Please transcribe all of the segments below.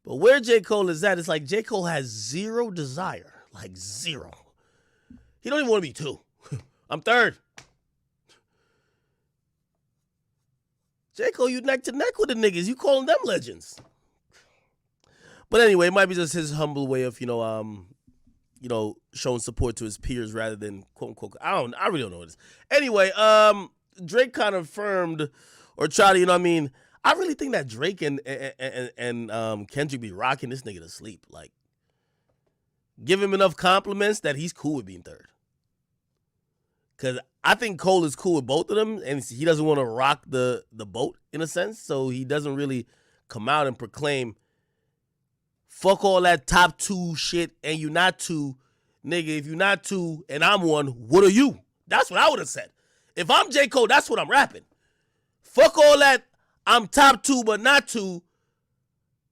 But where J. Cole is at, it's like J. Cole has zero desire. Like zero. He don't even want to be 2. I'm 3rd. J. Cole, you neck to neck with the niggas. You calling them legends. But anyway, it might be just his humble way of, showing support to his peers rather than quote unquote. I really don't know what it is. Anyway, Drake kind of affirmed or tried to, I really think that Drake and Kendrick be rocking this nigga to sleep. Like, give him enough compliments that he's cool with being 3rd. Because I think Cole is cool with both of them, and he doesn't want to rock the boat in a sense, so he doesn't really come out and proclaim, fuck all that top 2 shit, and you not 2. Nigga, if you not 2 and I'm 1, what are you? That's what I would have said. If I'm J. Cole, that's what I'm rapping. Fuck all that I'm top 2 but not 2,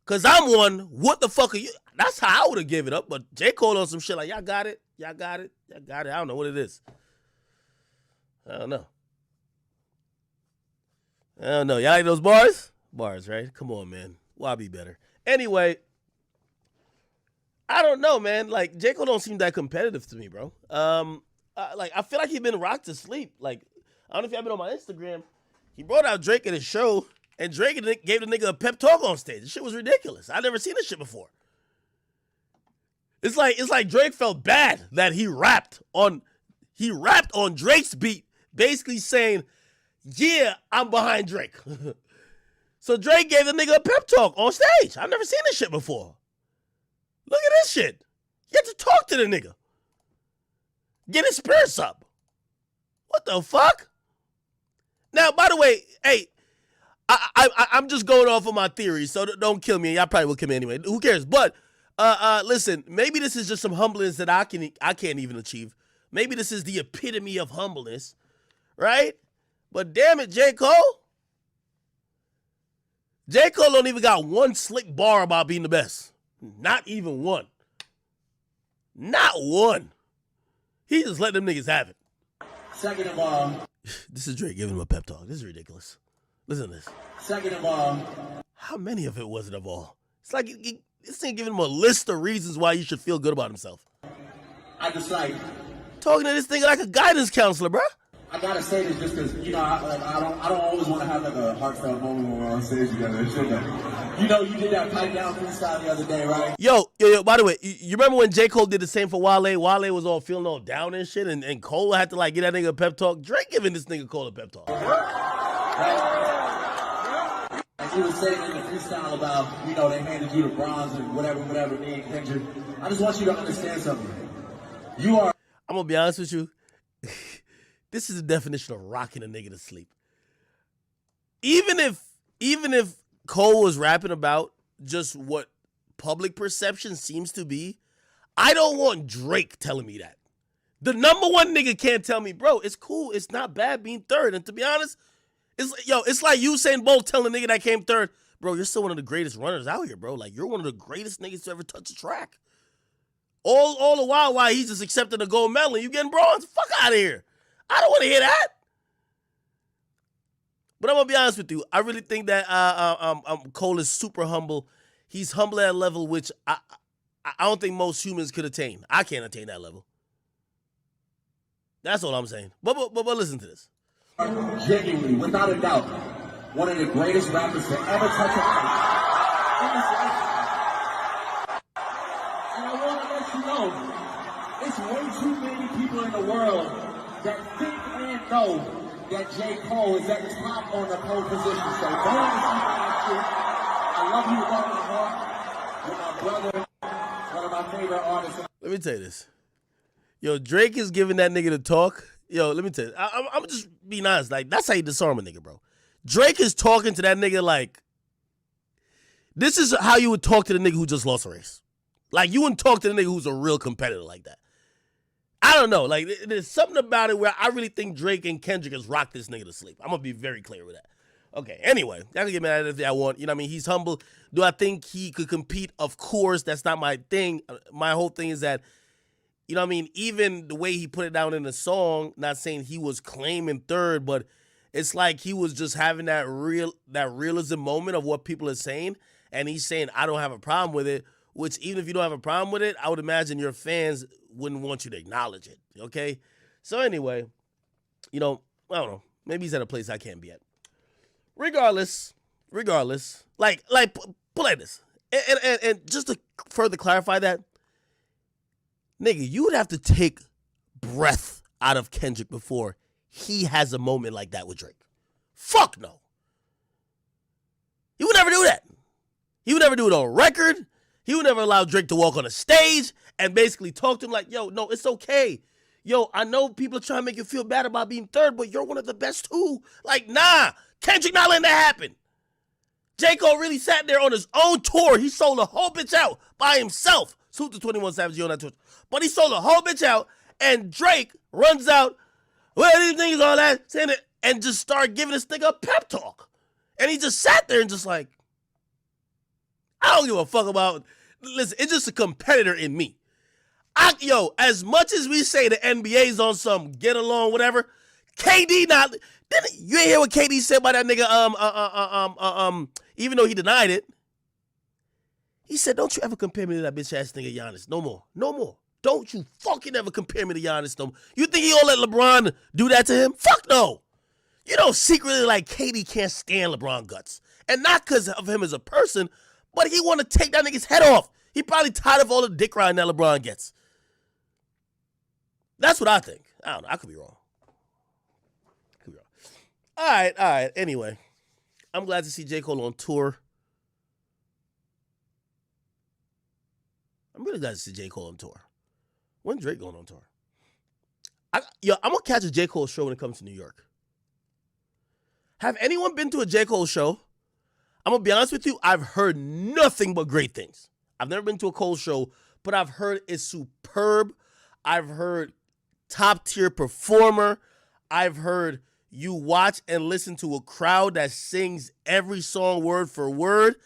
because I'm 1, what the fuck are you? That's how I would have given it up, but J. Cole on some shit like, y'all got it. I don't know what it is. I don't know. Y'all like those bars? Bars, right? Come on, man. Why be better? Anyway, I don't know, man. Like, J. Cole don't seem that competitive to me, bro. I feel like he been rocked to sleep. Like, I don't know if y'all been on my Instagram. He brought out Drake at his show, and Drake gave the nigga a pep talk on stage. This shit was ridiculous. I never seen this shit before. It's like Drake felt bad that he rapped on Drake's beat, basically saying, yeah, I'm behind Drake. So Drake gave the nigga a pep talk on stage. I've never seen this shit before. Look at this shit. You have to talk to the nigga. Get his spirits up. What the fuck? Now, by the way, hey, I'm just going off of my theories, so don't kill me. Y'all probably will kill me anyway. Who cares? But listen, maybe this is just some humbleness that I can't even achieve. Maybe this is the epitome of humbleness, right? But damn it, J. Cole. J. Cole don't even got one slick bar about being the best. Not even one. Not one. He just let them niggas have it. Second of all. This is Drake giving him a pep talk. This is ridiculous. Listen to this. Second of all. How many of it was it of all? It's like this ain't giving him a list of reasons why you should feel good about himself. I just like talking to this thing like a guidance counselor, bro. I gotta say this just because, I don't always want to have like a heartfelt moment when we're on stage together. You did that pipe down freestyle the other day, right? Yo, by the way, you remember when J. Cole did the same for Wale? Wale was all feeling all down and shit, and Cole had to like get that nigga a pep talk. Drake giving this nigga Cole a pep talk. Right? As you were saying in the freestyle about, they handed you the bronze and whatever, me and Kendrick. I just want you to understand something. I'm gonna be honest with you. This is the definition of rocking a nigga to sleep. Even if Cole was rapping about just what public perception seems to be, I don't want Drake telling me that. The number one nigga can't tell me, bro, it's cool, it's not bad being 3rd. And to be honest, it's like Usain Bolt telling a nigga that came 3rd, bro, you're still one of the greatest runners out here, bro. Like, you're one of the greatest niggas to ever touch a track. All the while he's just accepting a gold medal and you getting bronze. Fuck out of here. I don't want to hear that. But I'm going to be honest with you. I really think that Cole is super humble. He's humble at a level which I don't think most humans could attain. I can't attain that level. That's all I'm saying. But listen to this. Genuinely, without a doubt, one of the greatest rappers to ever touch a mic. And I want to let you know, it's way too many people in the world that think and know that J. Cole is at the top on the pole position. So don't let me see that shit. I love you with all my heart. You're my brother, one of my favorite artists. Let me tell you this. Yo, Drake is giving that nigga the talk. Yo, let me tell you. I'm just being honest. Like, that's how you disarm a nigga, bro. Drake is talking to that nigga like, this is how you would talk to the nigga who just lost a race. Like, you wouldn't talk to the nigga who's a real competitor like that. I don't know. Like, there's something about it where I really think Drake and Kendrick has rocked this nigga to sleep. I'm going to be very clear with that. Okay, anyway, I can get mad at it if I want. You know what I mean? He's humble. Do I think he could compete? Of course. That's not my thing. My whole thing is that, you know what I mean? Even the way he put it down in the song, not saying he was claiming 3rd, but it's like he was just having that realism moment of what people are saying. and he's saying, I don't have a problem with it, which even if you don't have a problem with it, I would imagine your fans wouldn't want you to acknowledge it, okay? So anyway, I don't know. Maybe he's at a place I can't be at. Regardless, like play this. And just to further clarify that, nigga, you would have to take breath out of Kendrick before he has a moment like that with Drake. Fuck no. He would never do that. He would never do it on record. He would never allow Drake to walk on a stage and basically talk to him like, yo, no, it's okay. Yo, I know people are trying to make you feel bad about being third, but you're one of the best too. Like, nah, Kendrick not letting that happen. J. Cole really sat there on his own tour. He sold a whole bitch out by himself. Salute to 21 Savage on that tour. But he sold a whole bitch out, and Drake runs out, well, these niggas, all that, saying it, and just started giving this nigga a pep talk. And he just sat there and just like, I don't give a fuck about, listen, it's just a competitor in me. As much as we say the NBA's on some get along, whatever, KD not, you ain't hear what KD said about that nigga, even though he denied it. He said, don't you ever compare me to that bitch ass nigga Giannis. No more. No more. Don't you fucking ever compare me to Giannis no more. You think he gonna let LeBron do that to him? Fuck no. You know, secretly, like, KD can't stand LeBron guts. And not because of him as a person, but he want to take that nigga's head off. He probably tired of all the dick riding that LeBron gets. That's what I think. I don't know. I could be wrong. All right. Anyway, I'm glad to see J. Cole on tour. I'm really glad to see J. Cole on tour. When Drake going on tour? I'm going to catch a J. Cole show when it comes to New York. Have anyone been to a J. Cole show? I'm going to be honest with you. I've heard nothing but great things. I've never been to a Cole show, but I've heard it's superb. I've heard top tier performer. I've heard you watch and listen to a crowd that sings every song word for word,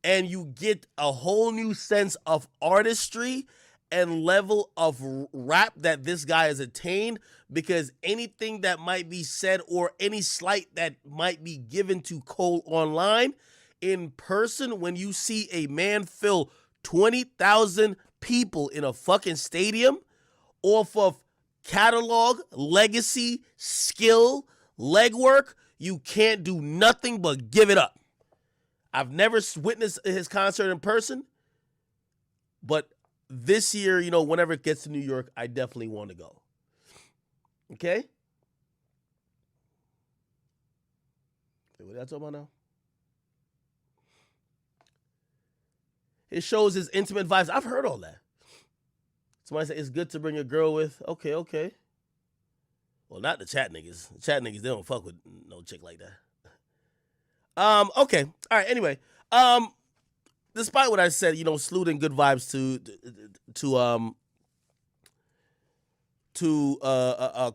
and you get a whole new sense of artistry and level of rap that this guy has attained, because anything that might be said or any slight that might be given to Cole online, in person, when you see a man fill 20,000 people in a fucking stadium off of catalog, legacy, skill, legwork, you can't do nothing but give it up. I've never witnessed his concert in person, but this year, whenever it gets to New York, I definitely want to go. Okay? What are I talking about now? It shows his intimate vibes. I've heard all that. Somebody said it's good to bring a girl with. Okay. Well, not the chat niggas. The chat niggas, they don't fuck with no chick like that. Okay. All right. Anyway, despite what I said, saluting good vibes to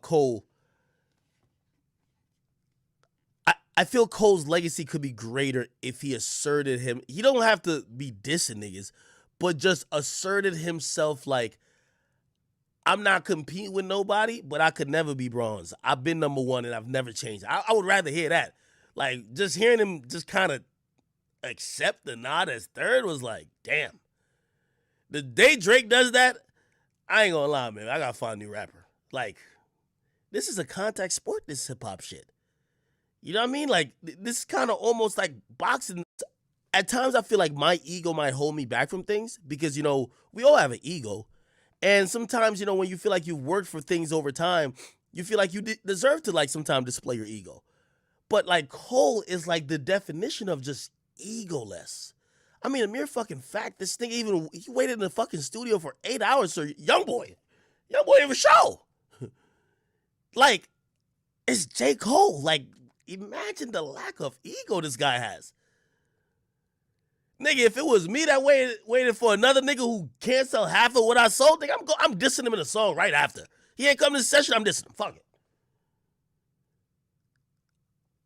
Cole. I feel Cole's legacy could be greater if he asserted him. He don't have to be dissing niggas, but just asserted himself like, I'm not competing with nobody, but I could never be bronze. I've been number one and I've never changed. I would rather hear that. Like, just hearing him just kind of accept the nod as third was like, damn. The day Drake does that, I ain't gonna lie, man. I gotta find a new rapper. Like, this is a contact sport, this hip-hop shit. You know what I mean? Like, this is kind of almost like boxing. At times, I feel like my ego might hold me back from things because, we all have an ego. And sometimes, when you feel like you've worked for things over time, you feel like you deserve to, like, sometimes display your ego. But, like, Cole is, like, the definition of just egoless. I mean, a mere fucking fact, this thing he waited in the fucking studio for 8 hours for Young Boy have a show. Like, it's J. Cole. Like, imagine the lack of ego this guy has. Nigga, if it was me that waited for another nigga who can't sell half of what I sold, nigga, I'm dissing him in a song right after. He ain't come to the session, I'm dissing him. Fuck it.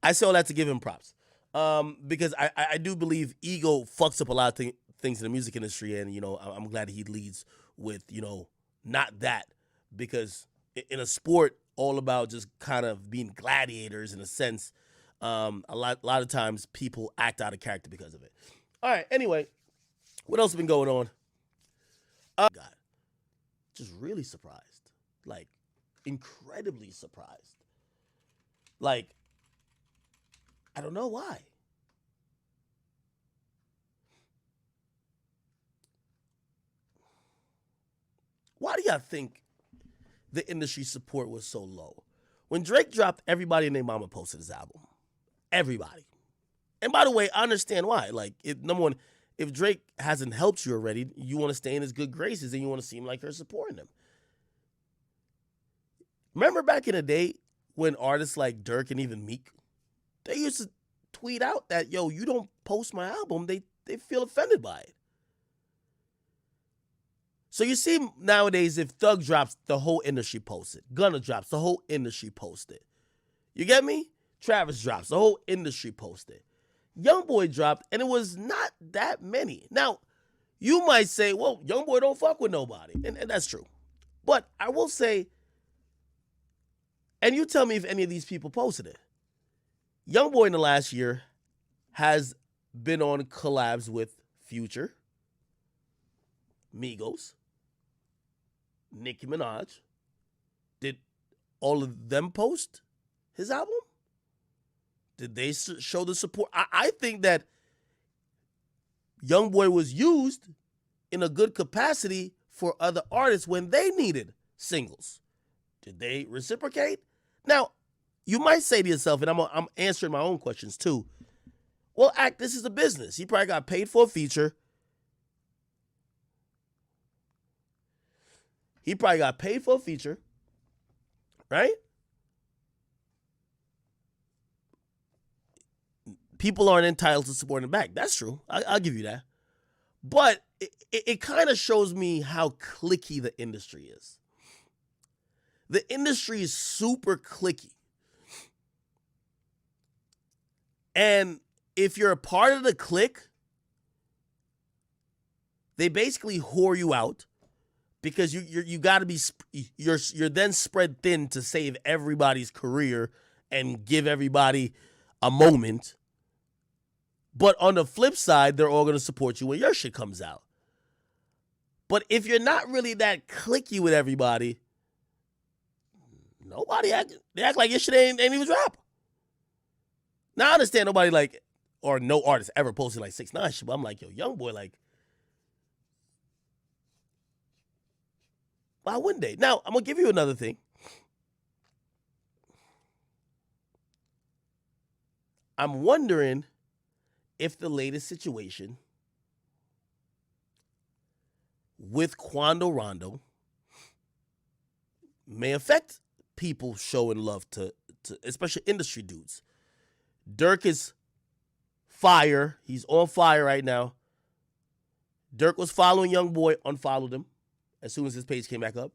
I say all that to give him props. Because I do believe ego fucks up a lot of things in the music industry, and, I'm glad he leads with, not that. Because in a sport all about just kind of being gladiators in a sense, a lot of times people act out of character because of it. All right. Anyway, what else has been going on? God, just really surprised. Like, incredibly surprised. Like, I don't know why. Why do y'all think the industry support was so low? When Drake dropped, everybody and their mama posted his album. Everybody. And by the way, I understand why. Like, number one, if Drake hasn't helped you already, you want to stay in his good graces and you want to seem like you're supporting him. Remember back in the day when artists like Dirk and even Meek, they used to tweet out that, yo, you don't post my album, they feel offended by it. So you see nowadays, if Thug drops, the whole industry posts it. Gunna drops, the whole industry posts it. You get me? Travis drops, the whole industry posts it. Youngboy dropped, and it was not that many. Now, you might say, well, Youngboy don't fuck with nobody, and that's true. But I will say, and you tell me if any of these people posted it. Youngboy in the last year has been on collabs with Future, Migos, Nicki Minaj. Did all of them post his album? Did they show the support? I think that Youngboy was used in a good capacity for other artists when they needed singles. Did they reciprocate? Now, you might say to yourself, and I'm answering my own questions too, well, this is a business. He probably got paid for a feature. Right? People aren't entitled to support him back. That's true. I'll give you that. But it kind of shows me how cliquey the industry is. The industry is super cliquey. And if you're a part of the clique, they basically whore you out because you got to be you're then spread thin to save everybody's career and give everybody a moment. But on the flip side, they're all going to support you when your shit comes out. But if you're not really that cliquey with everybody, they act like your shit ain't even drop. Now, I understand nobody or no artist ever posted like 6ix9ine shit, but I'm like, yo, Youngboy, like, why wouldn't they? Now, I'm going to give you another thing. I'm wondering if the latest situation with Quando Rondo may affect people showing love to especially industry dudes. Dirk is fire. He's on fire right now. Dirk was following Youngboy, unfollowed him as soon as his page came back up.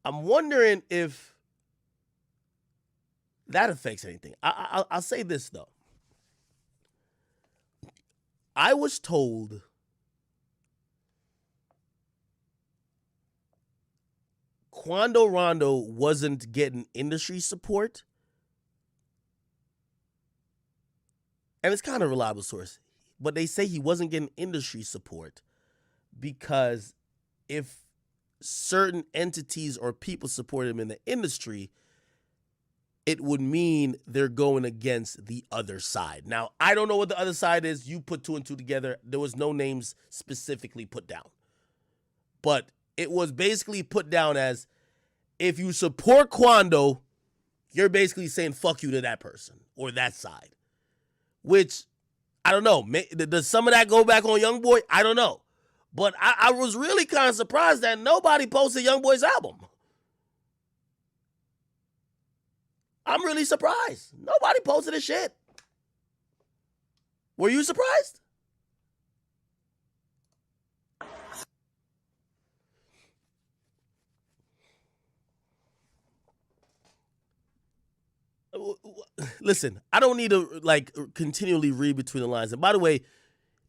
I'm wondering if that affects anything. I'll say this, though. I was told Quando Rondo wasn't getting industry support. And it's kind of a reliable source. But they say he wasn't getting industry support because if certain entities or people support him in the industry, it would mean they're going against the other side. Now, I don't know what the other side is. You put two and two together. There was no names specifically put down. But it was basically put down as if you support Quando, you're basically saying fuck you to that person or that side. Which, I don't know. Does some of that go back on Youngboy? I don't know. But I was really kind of surprised that nobody posted Youngboy's album. I'm really surprised. Nobody posted his shit. Were you surprised? Listen, I don't need to continually read between the lines. And by the way,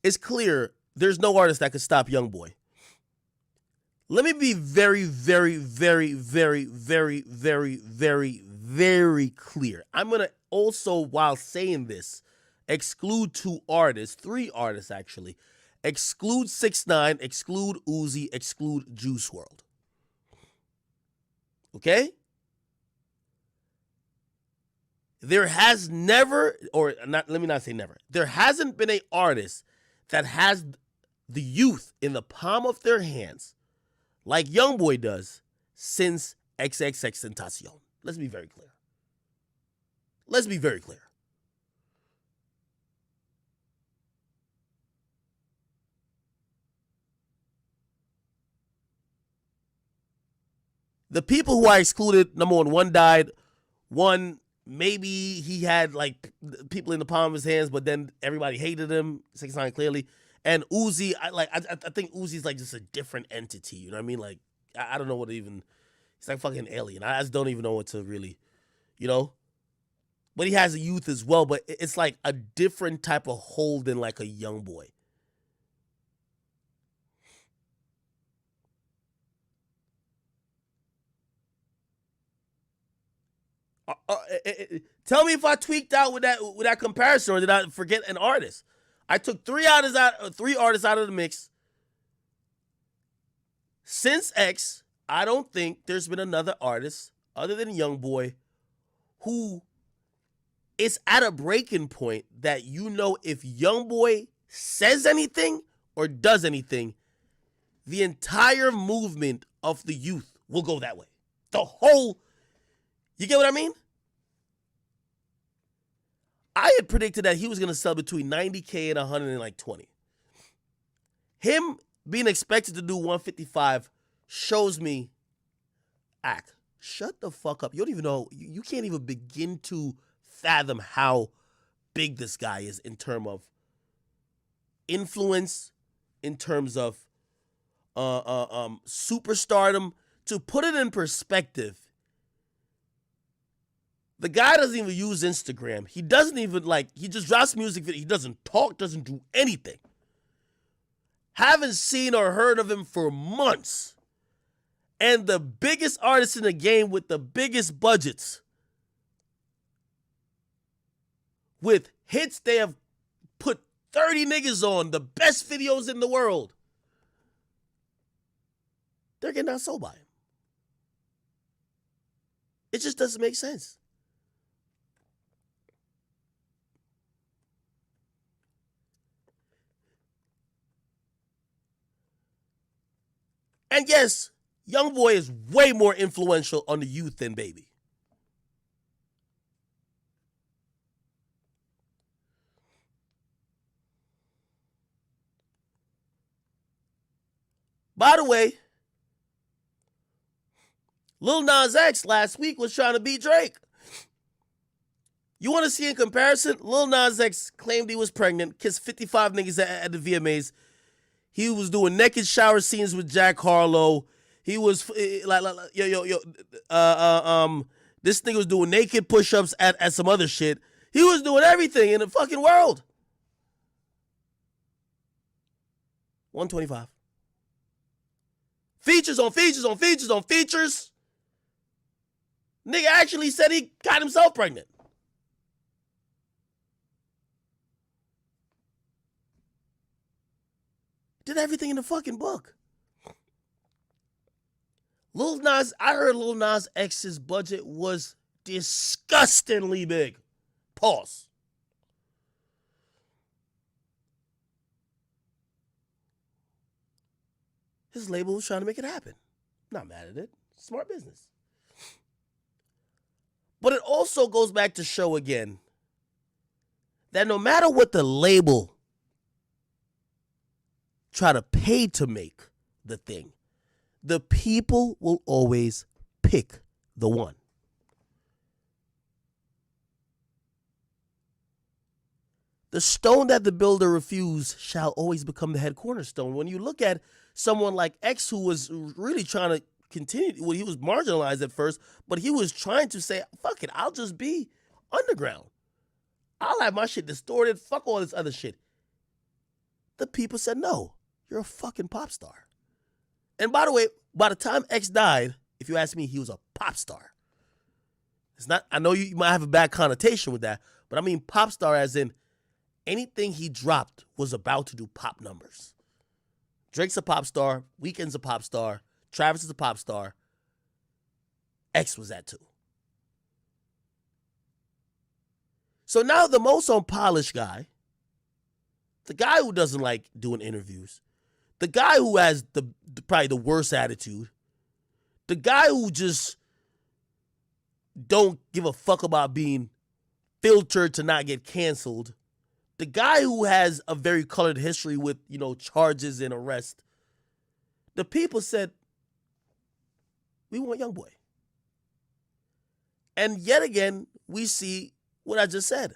it's clear there's no artist that could stop Youngboy. Let me be very, very, very, very, very, very, very, very clear. I'm going to also, while saying this, exclude 2 artists, 3 artists actually. Exclude 6ix9ine, exclude Uzi, exclude Juice WRLD. Okay? There has never, or not, let me not say never. There hasn't been an artist that has the youth in the palm of their hands like YoungBoy does since XXXTentacion. Let's be very clear. Let's be very clear. The people who I excluded, number one died. One, maybe he had like people in the palm of his hands, but then everybody hated him. 6ix9ine clearly. And Uzi, I think Uzi's like just a different entity. You know what I mean? Like, I don't know what even, he's like fucking alien. I just don't even know what to really, you know? But he has a youth as well, but it's like a different type of hold than like a young boy. Tell me if I tweaked out with that comparison, or did I forget an artist? I took 3 artists out of the mix. Since X, I don't think there's been another artist other than YoungBoy who is at a breaking point that, you know, if YoungBoy says anything or does anything, the entire movement of the youth will go that way. The whole, you get what I mean? I had predicted that he was going to sell between 90K and 120. Him being expected to do 155 shows me, Act, shut the fuck up. You don't even know, you can't even begin to fathom how big this guy is in terms of influence, in terms of superstardom. To put it in perspective, the guy doesn't even use Instagram. He doesn't even, like, he just drops music videos. He doesn't talk, doesn't do anything. Haven't seen or heard of him for months. And the biggest artist in the game with the biggest budgets, with hits they have put 30 niggas on, the best videos in the world, they're getting outsold by him. It just doesn't make sense. And yes, YoungBoy is way more influential on the youth than Baby. By the way, Lil Nas X last week was trying to beat Drake. You want to see in comparison? Lil Nas X claimed he was pregnant, kissed 55 niggas at the VMAs. He was doing naked shower scenes with Jack Harlow. He was this nigga was doing naked push-ups at some other shit. He was doing everything in the fucking world. 125. Features on features on features on features. Nigga actually said he got himself pregnant. Did everything in the fucking book. I heard Lil Nas X's budget was disgustingly big. Pause. His label was trying to make it happen. Not mad at it. Smart business. But it also goes back to show again that no matter what the label try to pay to make the thing, the people will always pick the one. The stone that the builder refused shall always become the head cornerstone. When you look at someone like X, who was really trying to continue, well, he was marginalized at first, but he was trying to say, fuck it, I'll just be underground. I'll have my shit distorted, fuck all this other shit. The people said, no, you're a fucking pop star. And by the way, by the time X died, if you ask me, he was a pop star. It's not, I know you might have a bad connotation with that, but I mean pop star as in anything he dropped was about to do pop numbers. Drake's a pop star. Weeknd's a pop star. Travis is a pop star. X was that too. So now the most unpolished guy, the guy who doesn't like doing interviews, the guy who has probably the worst attitude, the guy who just don't give a fuck about being filtered to not get canceled, the guy who has a very colored history with, charges and arrest, the people said, we want YoungBoy. And yet again, we see what I just said.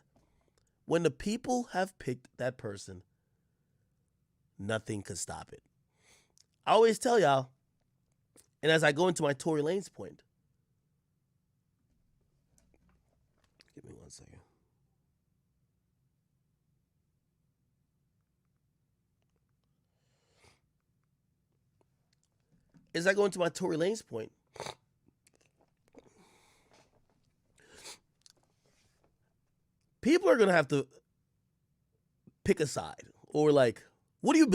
When the people have picked that person, nothing could stop it. I always tell y'all, and as I go into my Tory Lanez point, give me 1 second. As I go into my Tory Lanez point, people are going to have to pick a side or what do you